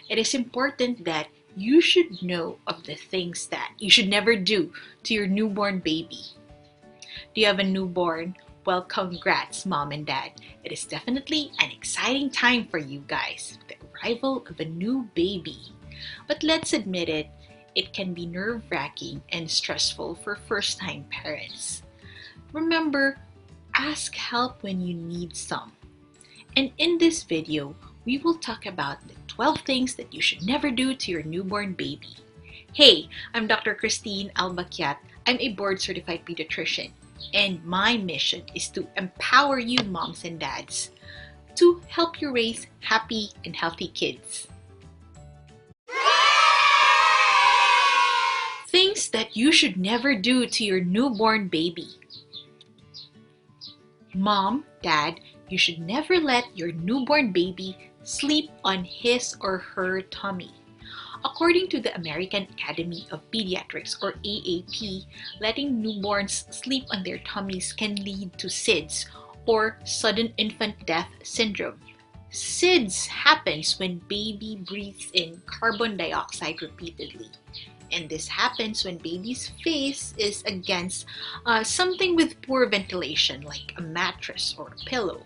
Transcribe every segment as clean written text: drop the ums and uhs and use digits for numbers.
It is important that you should know of the things that you should never do to your newborn baby. Do you have a newborn? Well, congrats, mom and dad. It is definitely an exciting time for you guys, the arrival of a new baby. But let's admit it, it can be nerve-wracking and stressful for first-time parents. Remember, ask help when you need some. And in this video, we will talk about the 12 things that you should never do to your newborn baby. Hey, I'm Dr. Kristine Alba Kiat. I'm a board-certified pediatrician, and my mission is to empower you moms and dads to help you raise happy and healthy kids. Things that you should never do to your newborn baby. Mom, Dad, you should never let your newborn baby sleep on his or her tummy. According to the American Academy of Pediatrics, or AAP, letting newborns sleep on their tummies can lead to SIDS, or sudden infant death syndrome. SIDS happens when baby breathes in carbon dioxide repeatedly. And this happens when baby's face is against something with poor ventilation, like a mattress or a pillow.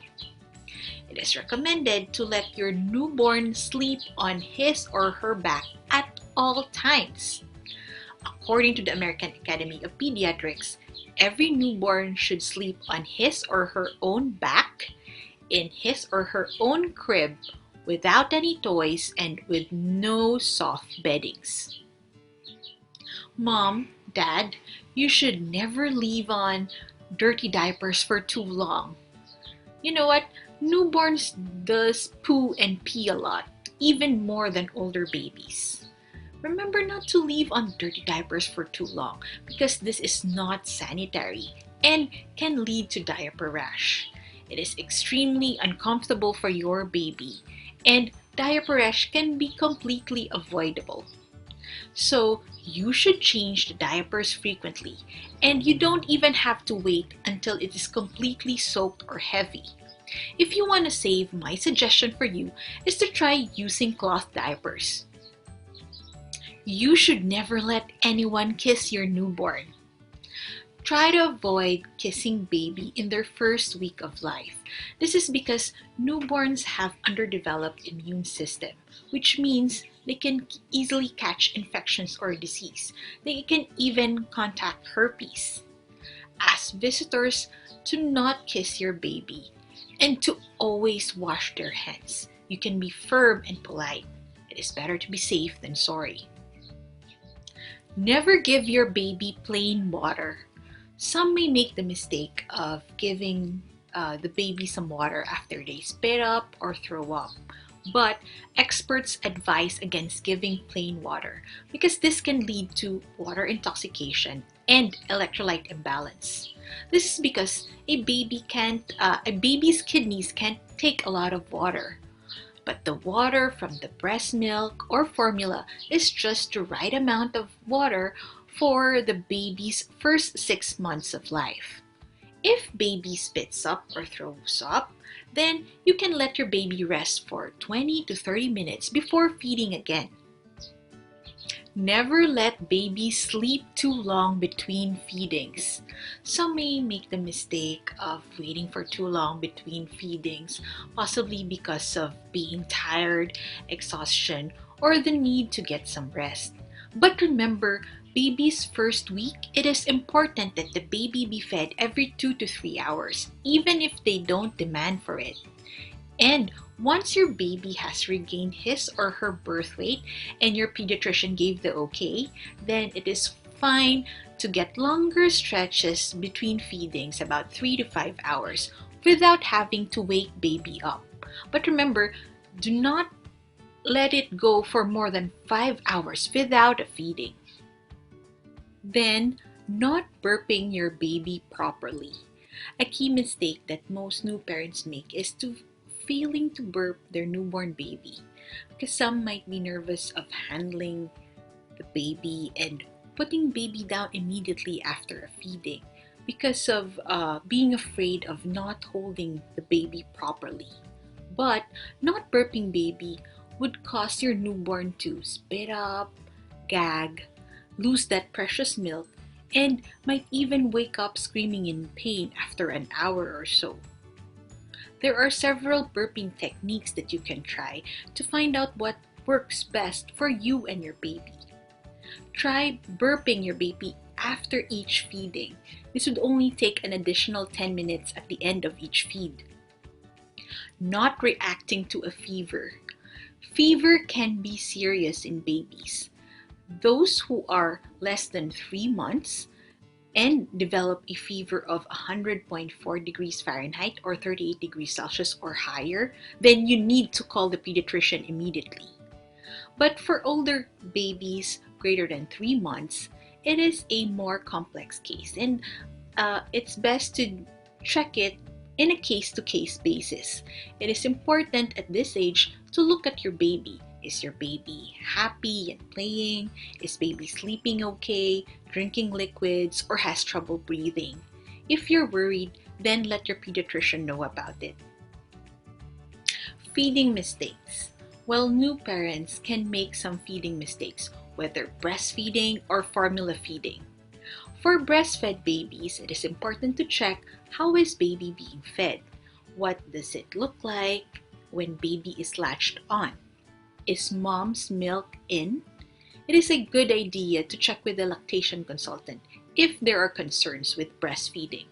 It is recommended to let your newborn sleep on his or her back at all times. According to the American Academy of Pediatrics, every newborn should sleep on his or her own back, in his or her own crib, without any toys and with no soft beddings. Mom, Dad, you should never leave on dirty diapers for too long. You know what? Newborns does poo and pee a lot, even more than older babies. Remember not to leave on dirty diapers for too long because this is not sanitary and can lead to diaper rash. It is extremely uncomfortable for your baby, and diaper rash can be completely avoidable. So you should change the diapers frequently, and you don't even have to wait until it is completely soaked or heavy. If you want to save, my suggestion for you is to try using cloth diapers. You should never let anyone kiss your newborn. Try to avoid kissing baby in their first week of life. This is because newborns have underdeveloped immune system, which means they can easily catch infections or disease. They can even contact herpes. Ask visitors to not kiss your baby and to always wash their hands. You can be firm and polite. It is better to be safe than sorry. Never give your baby plain water. Some may make the mistake of giving the baby some water after they spit up or throw up. But experts advise against giving plain water because this can lead to water intoxication and electrolyte imbalance. This is because a baby's kidneys can't take a lot of water. But the water from the breast milk or formula is just the right amount of water for the baby's first 6 months of life. If baby spits up or throws up, then you can let your baby rest for 20 to 30 minutes before feeding again. Never let baby sleep too long between feedings. Some may make the mistake of waiting for too long between feedings, possibly because of being tired, exhaustion, or the need to get some rest. But remember, baby's first week, it is important that the baby be fed every 2 to 3 hours, even if they don't demand for it. And once your baby has regained his or her birth weight and your pediatrician gave the okay, then it is fine to get longer stretches between feedings, about 3 to 5 hours, without having to wake baby up. But remember, do not let it go for more than 5 hours without a feeding. Then, not burping your baby properly. A key mistake that most new parents make is failing to burp their newborn baby, because some might be nervous of handling the baby and putting baby down immediately after a feeding because of being afraid of not holding the baby properly. But not burping baby would cause your newborn to spit up, gag, lose that precious milk, and might even wake up screaming in pain after an hour or so. There are several burping techniques that you can try to find out what works best for you and your baby. Try burping your baby after each feeding. This would only take an additional 10 minutes at the end of each feed. Not reacting to a fever. Fever can be serious in babies. Those who are less than 3 months and develop a fever of 100.4 degrees Fahrenheit or 38 degrees Celsius or higher, then you need to call the pediatrician immediately. But for older babies greater than 3 months, it is a more complex case, and it's best to check it in a case-to-case basis. It is important at this age to look at your baby. Is your baby happy and playing? Is baby sleeping okay, drinking liquids, or has trouble breathing? If you're worried, then let your pediatrician know about it. Feeding mistakes. Well, new parents can make some feeding mistakes, whether breastfeeding or formula feeding. For breastfed babies, it is important to check how is baby being fed. What does it look like when baby is latched on? Is mom's milk in? It is a good idea to check with the lactation consultant if there are concerns with breastfeeding.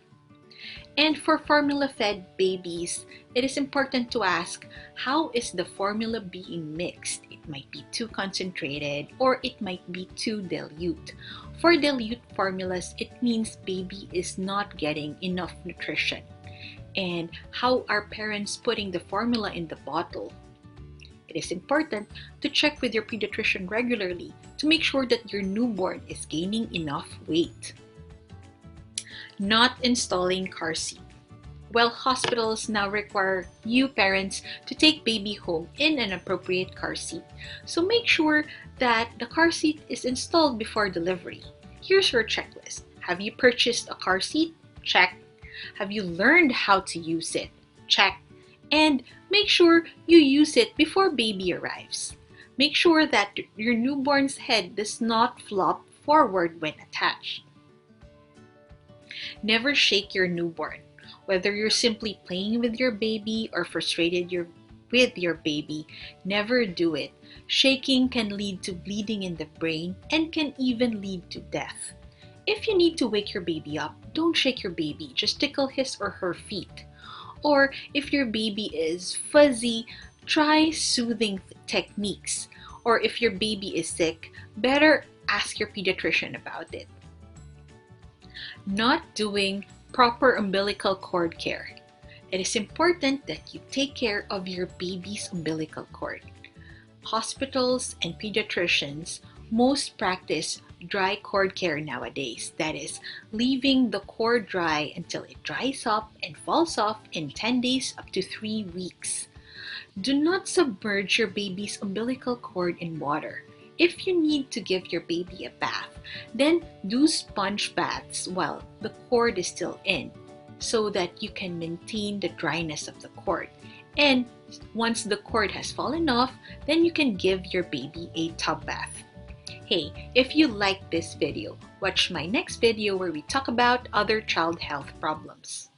And for formula-fed babies, it is important to ask, how is the formula being mixed? It might be too concentrated or it might be too dilute. For dilute formulas, it means baby is not getting enough nutrition. And how are parents putting the formula in the bottle? It is important to check with your pediatrician regularly to make sure that your newborn is gaining enough weight. Not installing car seat. Well, hospitals now require you parents to take baby home in an appropriate car seat. So make sure that the car seat is installed before delivery. Here's your checklist. Have you purchased a car seat? Check. Have you learned how to use it? Check. And make sure you use it before baby arrives. Make sure that your newborn's head does not flop forward when attached. Never shake your newborn. Whether you're simply playing with your baby or frustrated with your baby, never do it. Shaking can lead to bleeding in the brain and can even lead to death. If you need to wake your baby up, don't shake your baby, just tickle his or her feet. Or if your baby is fuzzy, try soothing techniques. Or if your baby is sick, better ask your pediatrician about it. Not doing proper umbilical cord care. It is important that you take care of your baby's umbilical cord. Hospitals and pediatricians most practice dry cord care nowadays. That is, leaving the cord dry until it dries up and falls off in 10 days up to 3 weeks. Do not submerge your baby's umbilical cord in water. If you need to give your baby a bath, then do sponge baths while the cord is still in so that you can maintain the dryness of the cord. And once the cord has fallen off, then you can give your baby a tub bath. Hey, if you like this video, watch my next video where we talk about other child health problems.